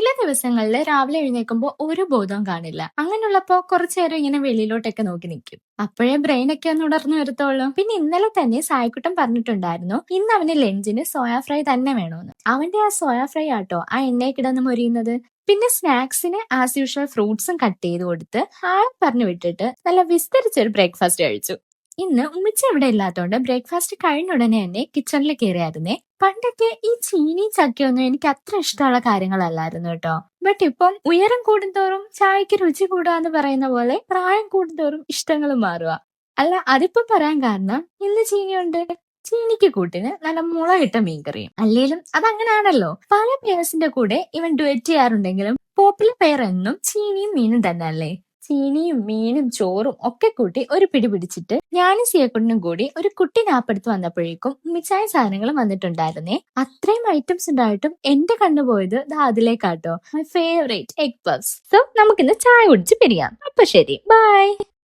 ചില ദിവസങ്ങളിൽ രാവിലെ എഴുന്നേൽക്കുമ്പോൾ ഒരു ബോധവും കാണില്ല. അങ്ങനെയുള്ളപ്പോ കുറച്ചു നേരം ഇങ്ങനെ വെളിയിലോട്ടൊക്കെ നോക്കി നിൽക്കും. അപ്പോഴേ ബ്രെയിൻ ഒക്കെ ഒന്ന് ഉണർന്നു വരത്തുള്ളൂ. പിന്നെ ഇന്നലെ തന്നെ സായിക്കുട്ടൻ പറഞ്ഞിട്ടുണ്ടായിരുന്നു ഇന്ന് അവന് ലഞ്ചിന് സോയാ ഫ്രൈ തന്നെ വേണമെന്ന്. അവന്റെ ആ സോയാ ഫ്രൈ ആട്ടോ ആ എണ്ണയെ കിടന്ന് മൊരിയുന്നത്. പിന്നെ സ്നാക്സിന് ആസ് യൂഷ്വൽ ഫ്രൂട്ട്സും കട്ട് ചെയ്ത് കൊടുത്ത് ആളെ പറഞ്ഞു വിട്ടിട്ട് നല്ല വിസ്തരിച്ചൊരു ബ്രേക്ക്ഫാസ്റ്റ് കഴിച്ചു. ഇന്ന് ഉമ്മച്ചി ഇവിടെ ഇല്ലാത്തതുകൊണ്ട് ബ്രേക്ക്ഫാസ്റ്റ് കഴിഞ്ഞ ഉടനെ തന്നെ കിച്ചണിൽ കയറിയായിരുന്നേ. പണ്ടൊക്കെ ഈ ചീനി ചക്കയൊന്നും എനിക്ക് അത്ര ഇഷ്ടമുള്ള കാര്യങ്ങളല്ലായിരുന്നു കേട്ടോ. ബട്ട് ഇപ്പം ഉയരം കൂടുന്തോറും ചായക്ക് രുചി കൂടുക പറയുന്ന പോലെ പ്രായം കൂടുന്തോറും ഇഷ്ടങ്ങളും മാറുക. അല്ല, അതിപ്പോ പറയാൻ കാരണം ഇന്ന് ചീനിയുണ്ട്. ചീനിക്ക് കൂട്ടിന് നല്ല മുളകിട്ട മീൻകറിയും. അല്ലേലും അതങ്ങനെയാണല്ലോ. പല പേഴ്സിന്റെ കൂടെ ഇവൻ ഡുവറ്റ് ചെയ്യാറുണ്ടെങ്കിലും പോപ്പുലർ പെയർ എന്നും ചീനിയും മീനും തന്നെ അല്ലേ. ചീനിയും മീനും ചോറും ഒക്കെ കൂട്ടി ഒരു പിടി പിടിച്ചിട്ട് ഞാനും സിയക്കുട്ടനും കൂടി ഒരു കുട്ടി നാപ്പെടുത്ത് വന്നപ്പോഴേക്കും മിഠായി സാധനങ്ങളും വന്നിട്ടുണ്ടായിരുന്നേ. അത്രയും ഐറ്റംസ് ഉണ്ടായിട്ടും എന്റെ കണ്ണു പോയത് അതിലേക്കാട്ടോ. My favourite egg puffs. So നമുക്കിന്ന് ചായ കുടിച്ച് പിരിയാം. അപ്പൊ ശരി, ബൈ.